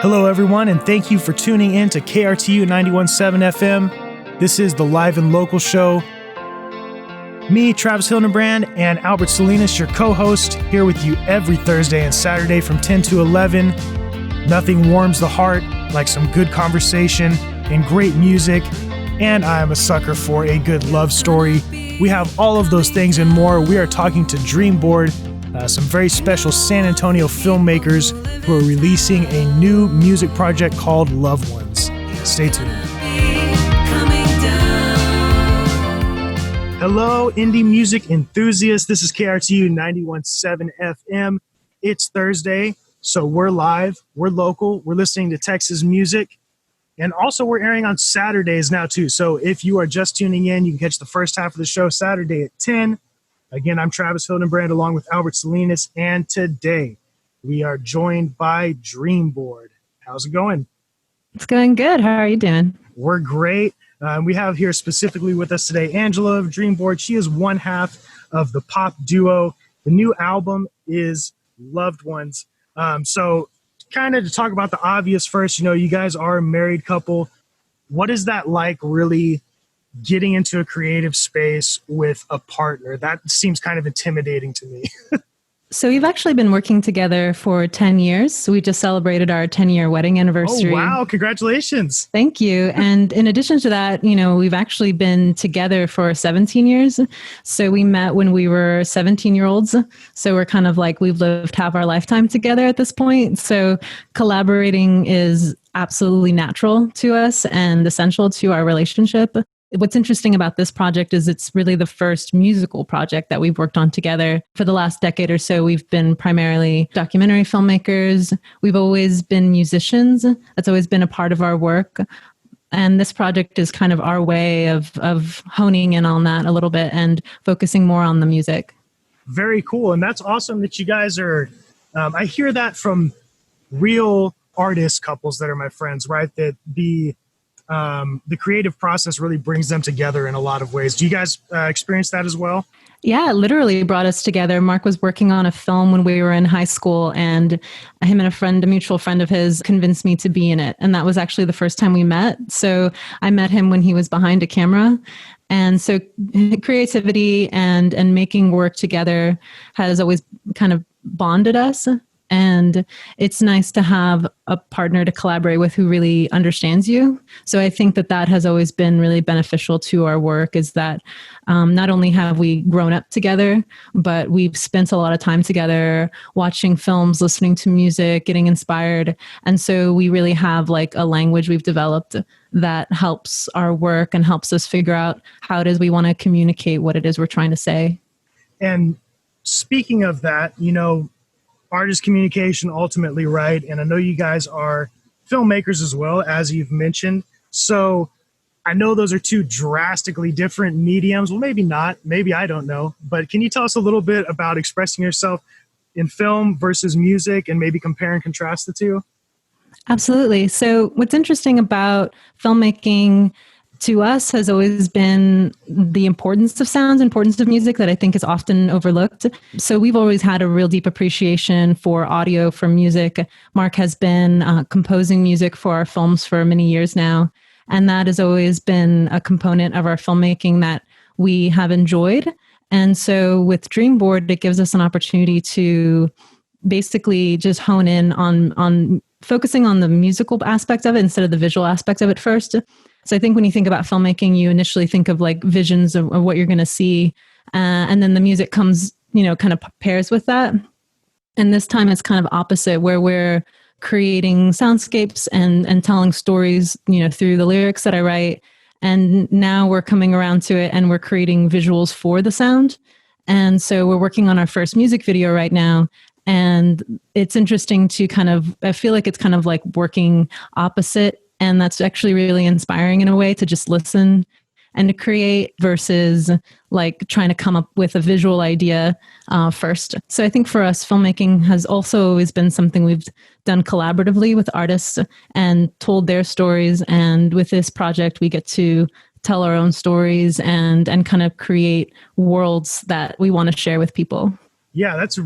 Hello, everyone, and thank you for tuning in to KRTU 91.7 FM. This is the Live and Local show. Me, Travis Hildenbrand, and Albert Salinas, your co-host, here with you every Thursday and Saturday from 10 to 11. Nothing warms the heart like some good conversation and great music, and I am a sucker for a good love story. We have all of those things and more. We are talking to Dreambored, some very special San Antonio filmmakers who are releasing a new music project called Loved Ones. Stay tuned. Hello, indie music enthusiasts. This is KRTU 91.7 FM. It's Thursday, so we're live, we're local, we're listening to Texas music, and also we're airing on Saturdays now too. So if you are just tuning in, you can catch the first half of the show Saturday at 10. Again, I'm Travis Hildenbrand along with Albert Salinas, and today we are joined by Dreambored. How's it going? It's going good. How are you doing? We're great. We have here specifically with us today Angela of Dreambored. She is one half of the pop duo. The new album is Loved Ones. So kind of to talk about the obvious first, you guys are a married couple. What is that like, really getting into a creative space with a partner? That seems kind of intimidating to me. So we've actually been working together for 10 years. So we just celebrated our 10-year wedding anniversary. Oh, wow. Congratulations. Thank you. And in addition to that, we've actually been together for 17 years. So we met when we were 17-year-olds. So we're kind of like we've lived half our lifetime together at this point. So collaborating is absolutely natural to us and essential to our relationship. What's interesting about this project is it's really the first musical project that we've worked on together. For the last decade or so, we've been primarily documentary filmmakers. We've always been musicians. That's always been a part of our work. And this project is kind of our way of honing in on that a little bit and focusing more on the music. Very cool. And that's awesome that you guys are, I hear that from real artist couples that are my friends, right? That the creative process really brings them together in a lot of ways. Do you guys experience that as well? Yeah, it literally brought us together. Mark was working on a film when we were in high school, and him and a mutual friend of his, convinced me to be in it. And that was actually the first time we met. So I met him when he was behind a camera. And so creativity and making work together has always kind of bonded us. And it's nice to have a partner to collaborate with who really understands you. So I think that has always been really beneficial to our work, is that not only have we grown up together, but we've spent a lot of time together watching films, listening to music, getting inspired. And so we really have like a language we've developed that helps our work and helps us figure out how it is we want to communicate what it is we're trying to say. And speaking of that, artist communication ultimately, right? And I know you guys are filmmakers as well, as you've mentioned. So I know those are two drastically different mediums. Well, maybe not. Maybe I don't know. But can you tell us a little bit about expressing yourself in film versus music and maybe compare and contrast the two? Absolutely. So what's interesting about filmmaking to us has always been the importance of sounds, importance of music that I think is often overlooked. So we've always had a real deep appreciation for audio, for music. Mark has been composing music for our films for many years now. And that has always been a component of our filmmaking that we have enjoyed. And so with Dreamboard, it gives us an opportunity to basically just hone in on focusing on the musical aspect of it instead of the visual aspect of it first. So I think when you think about filmmaking, you initially think of like visions of what you're going to see. And then the music comes, kind of pairs with that. And this time it's kind of opposite, where we're creating soundscapes and telling stories, through the lyrics that I write. And now we're coming around to it and we're creating visuals for the sound. And so we're working on our first music video right now. And it's interesting to I feel like it's kind of like working opposite. And that's actually really inspiring in a way, to just listen and to create versus like trying to come up with a visual idea first. So I think for us, filmmaking has also always been something we've done collaboratively with artists and told their stories. And with this project, we get to tell our own stories and kind of create worlds that we want to share with people. Yeah, that's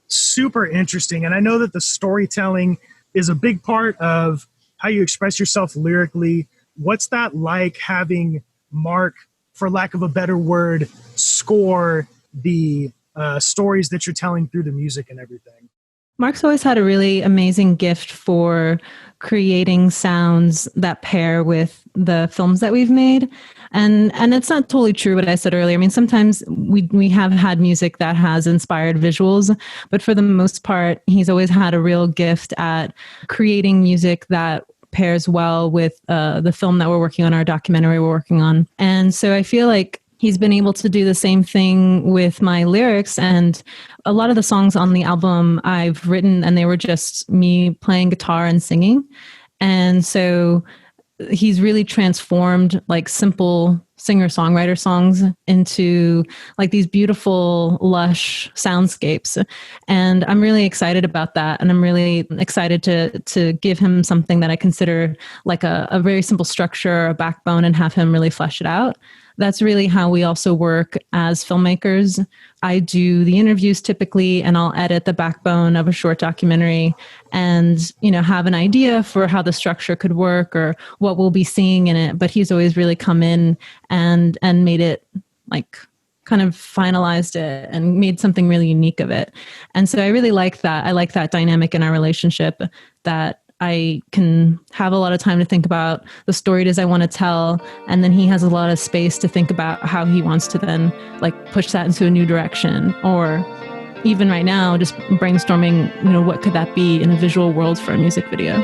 super interesting. And I know that the storytelling is a big part of how you express yourself lyrically. What's that like having Mark, for lack of a better word, score the stories that you're telling through the music and everything? Mark's always had a really amazing gift for creating sounds that pair with the films that we've made. And it's not totally true what I said earlier. I mean, sometimes we have had music that has inspired visuals, but for the most part, he's always had a real gift at creating music that pairs well with the film that we're working on, our documentary we're working on. And so I feel like he's been able to do the same thing with my lyrics. And a lot of the songs on the album I've written, and they were just me playing guitar and singing. And so he's really transformed like simple singer-songwriter songs into like these beautiful, lush soundscapes. And I'm really excited about that. And I'm really excited to give him something that I consider like a very simple structure, a backbone, and have him really flesh it out. That's really how we also work as filmmakers. I do the interviews typically, and I'll edit the backbone of a short documentary and, you know, have an idea for how the structure could work or what we'll be seeing in it. But he's always really come in and made it like kind of finalized it and made something really unique of it. And so I really like that. I like that dynamic in our relationship, that I can have a lot of time to think about the story it is I want to tell. And then he has a lot of space to think about how he wants to then like push that into a new direction. Or even right now, just brainstorming, you know, what could that be in a visual world for a music video?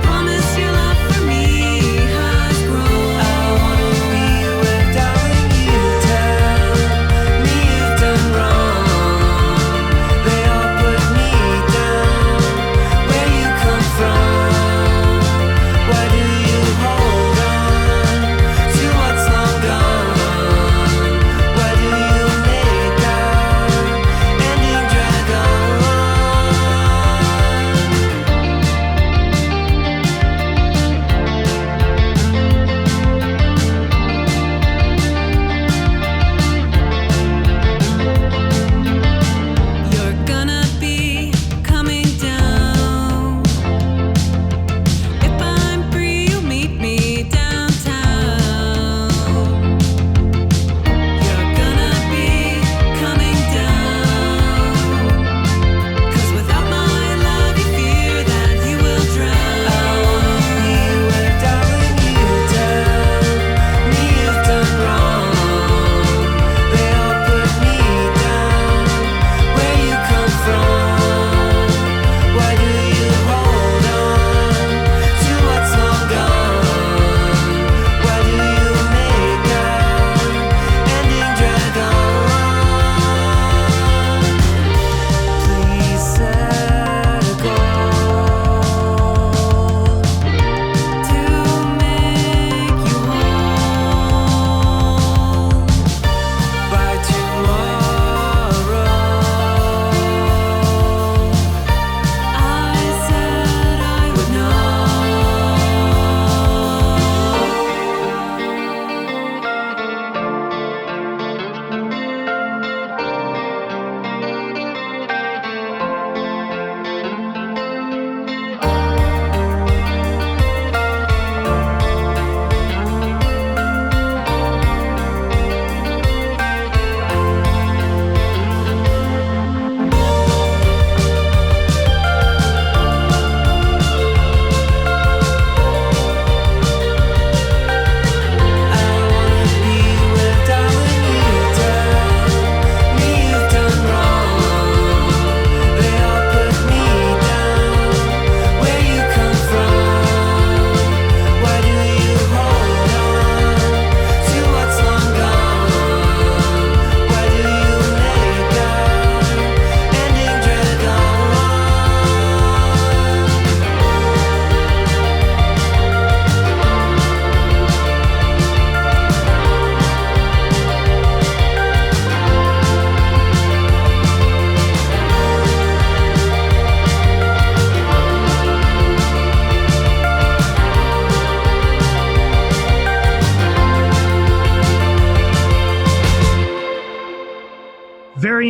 Promise your love for me.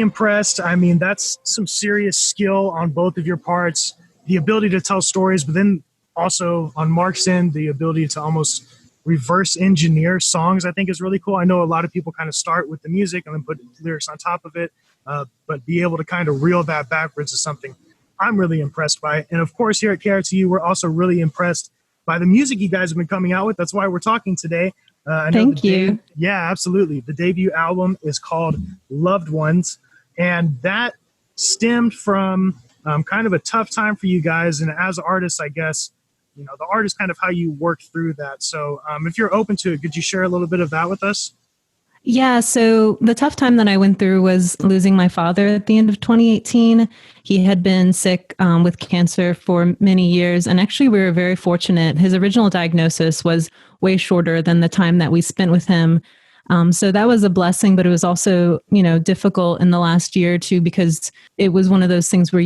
impressed. I mean, that's some serious skill on both of your parts. The ability to tell stories, but then also on Mark's end, the ability to almost reverse engineer songs, I think is really cool. I know a lot of people kind of start with the music and then put lyrics on top of it, but be able to kind of reel that backwards is something I'm really impressed by. And of course, here at KRTU, we're also really impressed by the music you guys have been coming out with. That's why we're talking today. Thank you. Yeah, absolutely. The debut album is called Loved Ones, and that stemmed from kind of a tough time for you guys. And as artists, I guess, you know, the art is kind of how you work through that. So if you're open to it, could you share a little bit of that with us? Yeah, so the tough time that I went through was losing my father at the end of 2018. He had been sick with cancer for many years. And actually, we were very fortunate. His original diagnosis was way shorter than the time that we spent with him. So that was a blessing, but it was also, you know, difficult in the last year or two because it was one of those things where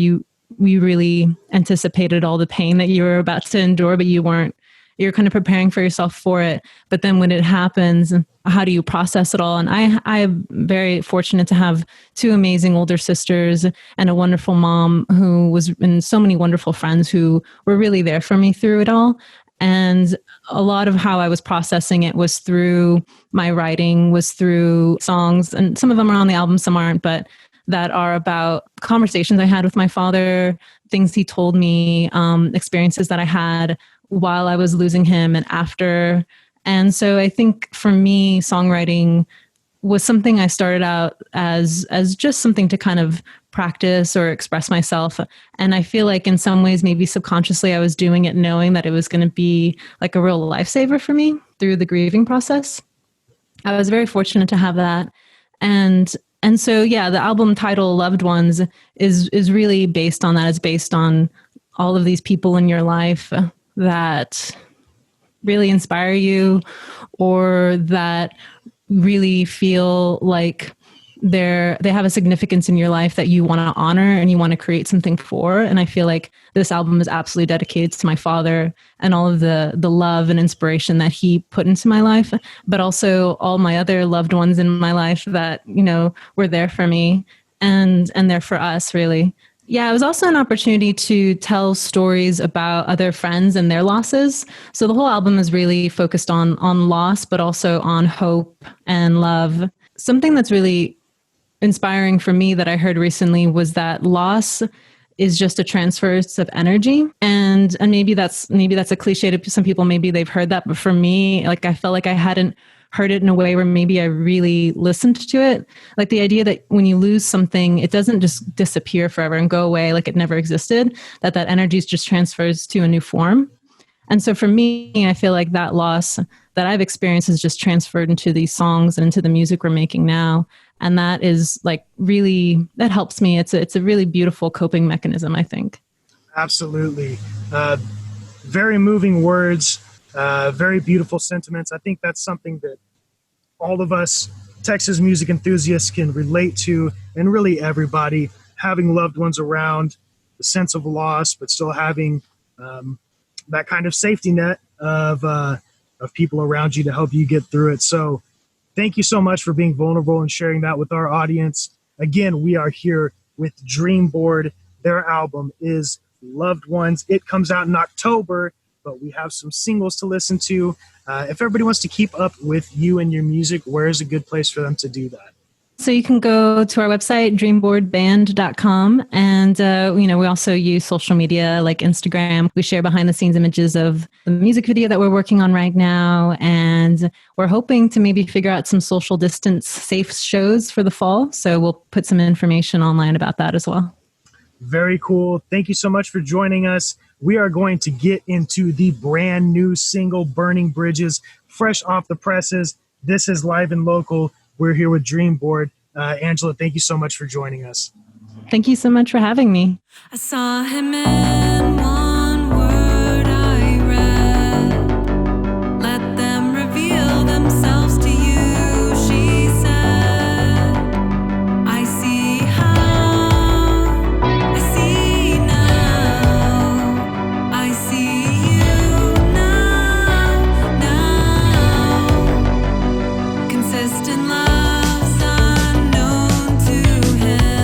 we really anticipated all the pain that you were about to endure, but you're kind of preparing for yourself for it. But then when it happens, how do you process it all? And I'm very fortunate to have two amazing older sisters and a wonderful mom and so many wonderful friends who were really there for me through it all. And a lot of how I was processing it was through my writing, was through songs, and some of them are on the album, some aren't, but that are about conversations I had with my father, things he told me, experiences that I had while I was losing him and after. And so I think for me, songwriting was something I started out as just something to kind of practice or express myself. And I feel like in some ways, maybe subconsciously, I was doing it knowing that it was going to be like a real lifesaver for me through the grieving process. I was very fortunate to have that. And so, yeah, the album title Loved Ones is really based on that. It's based on all of these people in your life that really inspire you or that really feel like they have a significance in your life that you want to honor and you want to create something for. And I feel like this album is absolutely dedicated to my father and all of the love and inspiration that he put into my life, but also all my other loved ones in my life that, you know, were there for me and there for us, really. Yeah, it was also an opportunity to tell stories about other friends and their losses. So the whole album is really focused on loss, but also on hope and love. Something that's really inspiring for me that I heard recently was that loss is just a transference of energy. And maybe that's a cliche to some people, maybe they've heard that, but for me, like I felt like I hadn't heard it in a way where maybe I really listened to it. Like the idea that when you lose something, it doesn't just disappear forever and go away like it never existed, that energy just transfers to a new form. And so for me, I feel like that loss that I've experienced is just transferred into these songs and into the music we're making now. And that is like really, that helps me. It's a really beautiful coping mechanism, I think. Absolutely. Very moving words, very beautiful sentiments. I think that's something that all of us Texas music enthusiasts can relate to, and really everybody, having loved ones around, the sense of loss, but still having that kind of safety net of people around you to help you get through it. So thank you so much for being vulnerable and sharing that with our audience. Again, we are here with Dreambored. Their album is Loved Ones. It comes out in October, but we have some singles to listen to. If everybody wants to keep up with you and your music, where is a good place for them to do that? So you can go to our website, dreamboardband.com. And, we also use social media like Instagram. We share behind the scenes images of the music video that we're working on right now. And we're hoping to maybe figure out some social distance safe shows for the fall. So we'll put some information online about that as well. Very cool. Thank you so much for joining us. We are going to get into the brand new single, Burning Bridges, fresh off the presses. This is Live and Local. We're here with Dreamboard. Angela, thank you so much for joining us. Thank you so much for having me. I saw him in one word I read. Let them reveal themselves to you, she said. I see how, I see now. I see you now. Consistent love's unknown to him.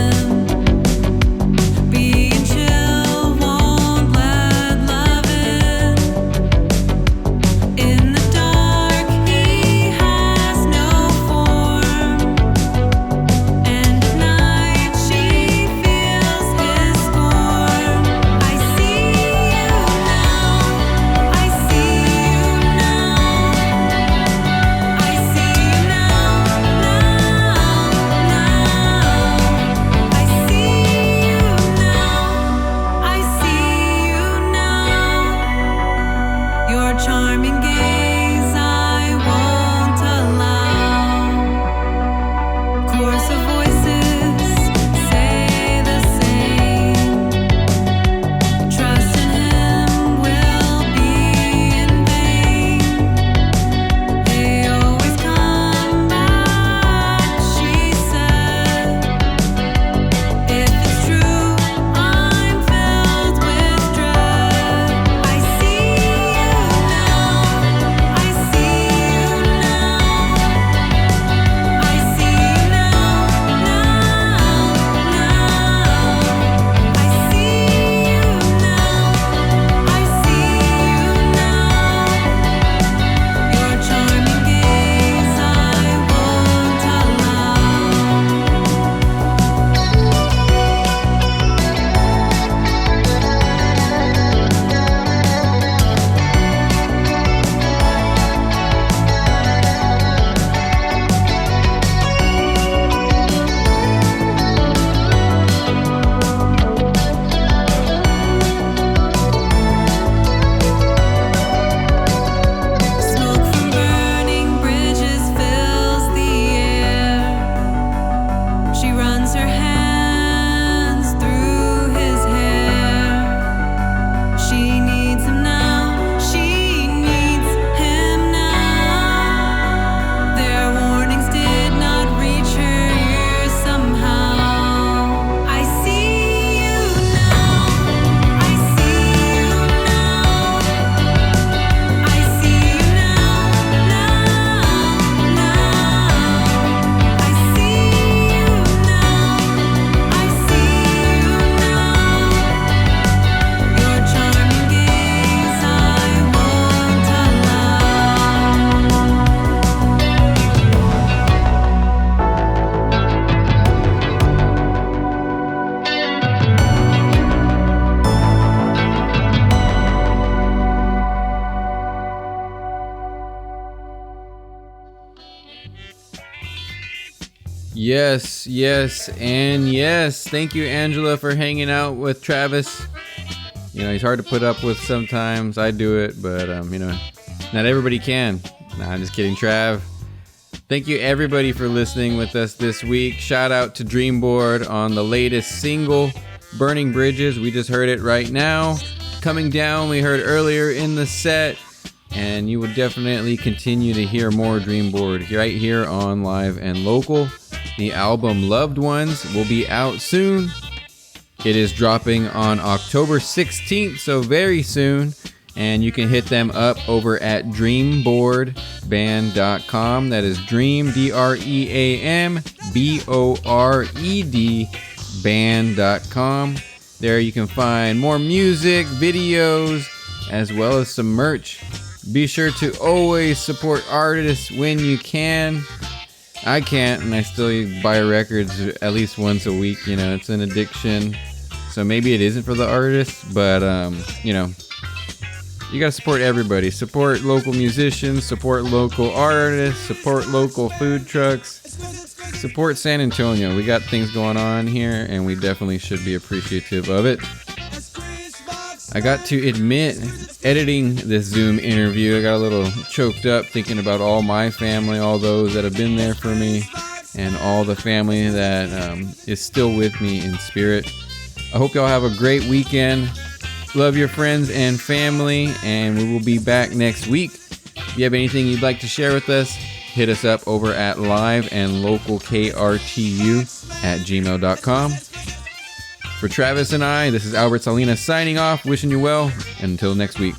Yes, and yes. Thank you, Angela, for hanging out with Travis. You know, he's hard to put up with sometimes. I do it, but, not everybody can. Nah, I'm just kidding, Trav. Thank you, everybody, for listening with us this week. Shout out to Dreambored on the latest single, Burning Bridges. We just heard it right now. Coming Down, we heard earlier in the set. And you will definitely continue to hear more Dreambored right here on Live and Local. The album Loved Ones will be out soon. It is dropping on October 16th, so very soon. And you can hit them up over at dreamboredband.com. That is Dream, DREAMBORED band.com. There you can find more music, videos, as well as some merch. Be sure to always support artists when you can. I can't, and I still buy records at least once a week. You know, it's an addiction. So maybe it isn't for the artists, but, you gotta support everybody. Support local musicians, support local artists, support local food trucks, support San Antonio. We got things going on here, and we definitely should be appreciative of it. I got to admit, editing this Zoom interview, I got a little choked up thinking about all my family, all those that have been there for me, and all the family that is still with me in spirit. I hope y'all have a great weekend. Love your friends and family, and we will be back next week. If you have anything you'd like to share with us, hit us up over at liveandlocalkrtu@gmail.com. For Travis and I, this is Albert Salinas signing off, wishing you well, and until next week.